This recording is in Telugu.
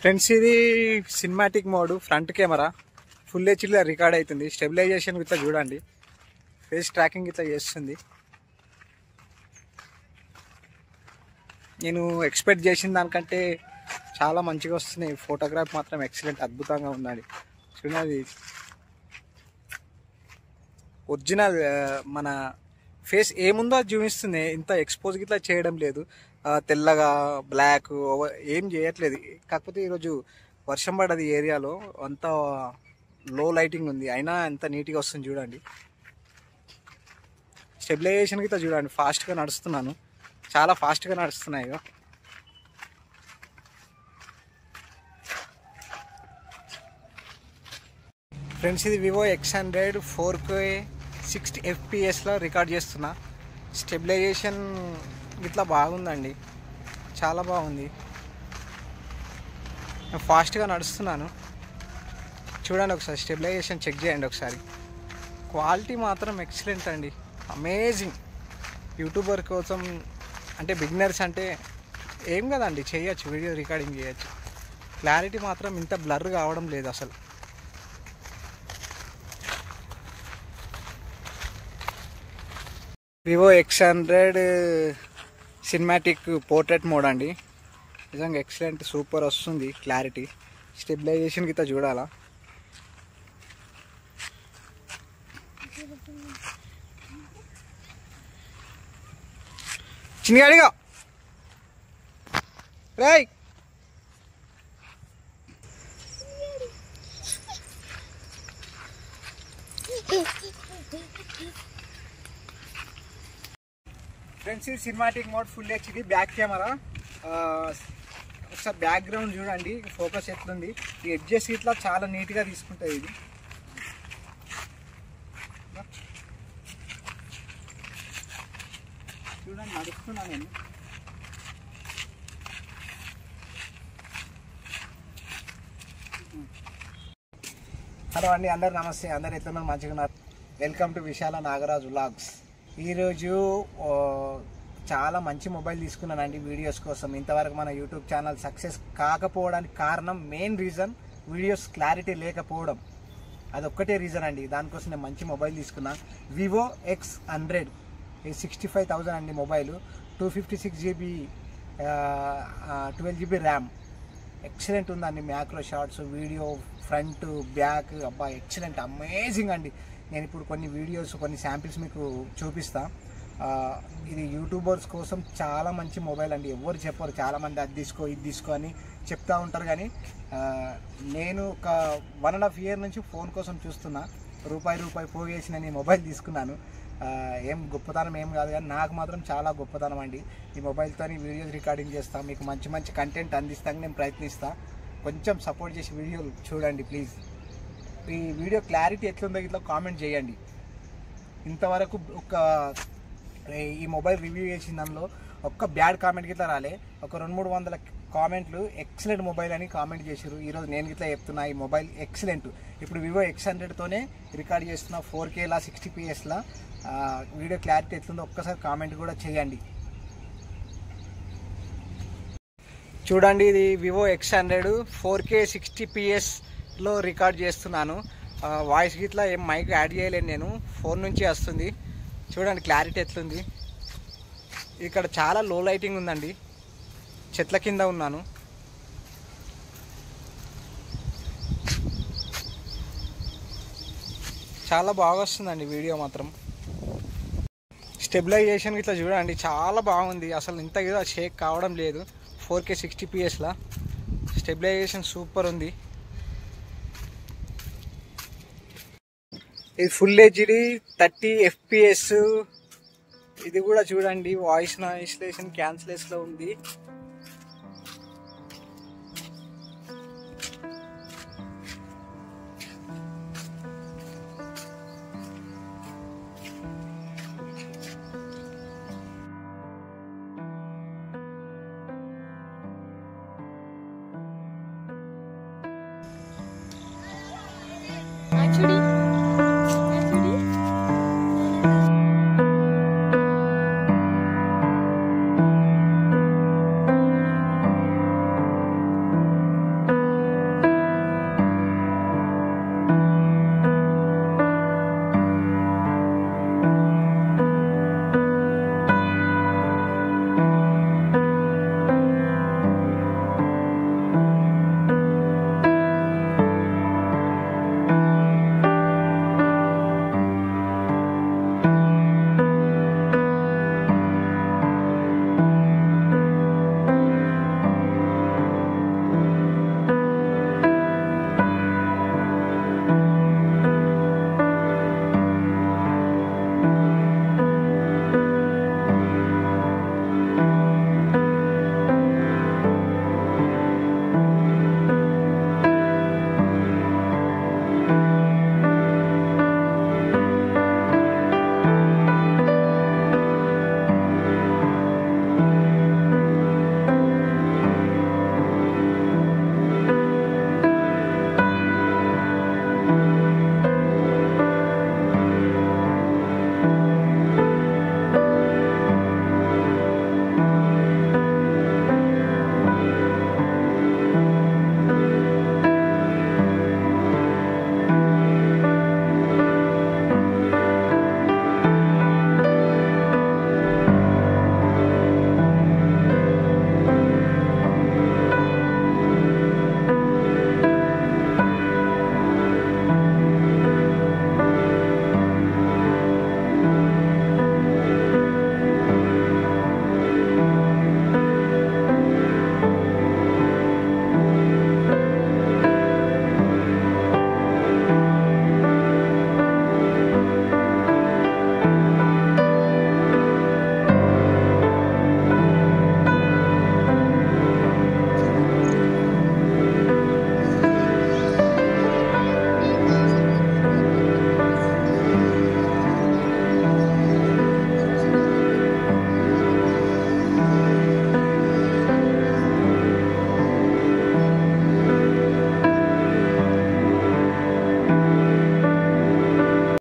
ఫ్రెండ్స్ ఇది cinematic mode front camera full హెచ్డీలో రికార్డ్ అవుతుంది. స్టెబిలైజేషన్ ఇట్లా చూడండి, ఫేస్ ట్రాకింగ్ ఇట్లా చేస్తుంది. నేను ఎక్స్పెక్ట్ చేసిన దానికంటే చాలా మంచిగా వస్తున్నాయి. ఫోటోగ్రాఫ్ మాత్రం ఎక్సలెంట్, అద్భుతంగా ఉన్నది. చూడండి ఒరిజినల్ మన ఫేస్ ఏముందో అది చూపిస్తుంది. ఇంత ఎక్స్పోజ్ ఇట్లా చేయడం లేదు, తెల్లగా బ్లాక్ ఏం చేయట్లేదు. కాకపోతే ఈరోజు వర్షం పడ్డది ఏరియాలో, అంత లో లైటింగ్ ఉంది, అయినా ఎంత నీట్గా వస్తుంది చూడండి. స్టెబిలైజేషన్కి ఇట్లా చూడండి, ఫాస్ట్గా నడుస్తున్నాను, చాలా ఫాస్ట్గా నడుస్తున్నాయి. ఫ్రెండ్స్ ఇది వివో X100 4K 60 FPSలో రికార్డ్ చేస్తున్నా. స్టెబిలైజేషన్ ఇట్లా బాగుందండి, చాలా బాగుంది. ఫాస్ట్గా నడుస్తున్నాను చూడండి, ఒకసారి స్టెబిలైజేషన్ చెక్ చేయండి ఒకసారి. క్వాలిటీ మాత్రం ఎక్సలెంట్ అండి, అమేజింగ్. యూట్యూబర్ కోసం అంటే బిగినర్స్ అంటే ఏం కదండి, చేయొచ్చు, వీడియో రికార్డింగ్ చేయొచ్చు. క్లారిటీ మాత్రం ఇంత బ్లర్ కావడం లేదు అసలు. Vivo X100 cinematic portrait mode అండి, నిజంగా ఎక్సలెంట్, సూపర్ వస్తుంది క్లారిటీ. స్టెబిలైజేషన్ గిట్లా చూడాలా. చిన్నగాడిగా రాయ్. ఫ్రెండ్స్ ఇది cinematic mode full HD back camera. ఒకసారి బ్యాక్గ్రౌండ్ చూడండి, ఫోకస్ ఎట్లుంది. ఈ ఎడ్జెస్ ఇట్లా చాలా నీట్గా తీసుకుంటుంది ఇది. చూడండి నడుస్తున్నా నేను. హలో అండి, అందరు నమస్తే, అందరు ఎట్లున్నారు, మంచిగా ఉన్నారు. Welcome to Vishala Nagaraj vlogs. ఈరోజు చాలా మంచి మొబైల్ తీసుకున్నానండి వీడియోస్ కోసం. ఇంతవరకు మన యూట్యూబ్ ఛానల్ సక్సెస్ కాకపోవడానికి కారణం, మెయిన్ రీజన్ వీడియోస్ క్లారిటీ లేకపోవడం, అదొక్కటే రీజన్ అండి. దానికోసం నేను మంచి మొబైల్ తీసుకున్నా. వివో X100 65,000 అండి mobile. 256 GB 12 GB RAM. Excellent ఉందండి, macro shots, video, front back, అబ్బా ఎక్సలెంట్, అమేజింగ్ అండి. నేను ఇప్పుడు కొన్ని వీడియోస్, కొన్ని శాంపిల్స్ మీకు చూపిస్తా. ఇది యూట్యూబర్స్ కోసం చాలా మంచి మొబైల్ అండి. ఎవరు చెప్పరు, చాలామంది అది తీసుకో ఇది తీసుకో అని చెప్తా ఉంటారు, కానీ నేను ఒక 1.5 year నుంచి ఫోన్ కోసం చూస్తున్నా. రూపాయి పోగేసి నేను ఈ మొబైల్ తీసుకున్నాను. ఏం గొప్పతనం ఏం కాదు, కానీ నాకు మాత్రం చాలా గొప్పతనం అండి. ఈ మొబైల్తో వీడియోస్ రికార్డింగ్ చేస్తాను, మీకు మంచి మంచి కంటెంట్ అందిస్తాను నేను ప్రయత్నిస్తా. కొంచెం సపోర్ట్ చేసి వీడియోలు చూడండి ప్లీజ్. ఈ వీడియో క్లారిటీ ఎట్లుందో ఇట్లా కామెంట్ చేయండి. ఇంతవరకు ఈ మొబైల్ రివ్యూ చేసిన దానిలో ఒక్క బ్యాడ్ కామెంట్ గిట్లా రాలే. ఒక 200-300 కామెంట్లు ఎక్సలెంట్ మొబైల్ అని కామెంట్ చేశారు. ఈరోజు నేను గిట్లా చెప్తున్నా, ఈ మొబైల్ ఎక్సలెంట్. ఇప్పుడు వివో X100తోనే రికార్డ్ చేస్తున్నా, 4Kలా 60PSలా. వీడియో క్లారిటీ ఎట్లుందో ఒక్కసారి కామెంట్ కూడా చేయండి. చూడండి ఇది వివో X100 4K 60PSలో రికార్డ్ చేస్తున్నాను. వాయిస్ గిట్లా ఏం మైక్ యాడ్ చేయలేను, నేను ఫోన్ నుంచి వస్తుంది. చూడండి క్లారిటీ ఎట్లుంది. ఇక్కడ చాలా లో లైటింగ్ ఉందండి, చెట్ల కింద ఉన్నాను. చాలా బాగా వస్తుందండి వీడియో మాత్రం. స్టెబిలైజేషన్ ఇట్లా చూడండి, చాలా బాగుంది, అసలు ఇంత ఏదో షేక్ కావడం లేదు. 4K 60PSలా స్టెబిలైజేషన్ సూపర్ ఉంది. ఇది ఫుల్ హెచ్డి 30 FPS. ఇది కూడా చూడండి, వాయిస్ నాయిస్లేషన్ క్యాన్సిలేషన్లో ఉంది.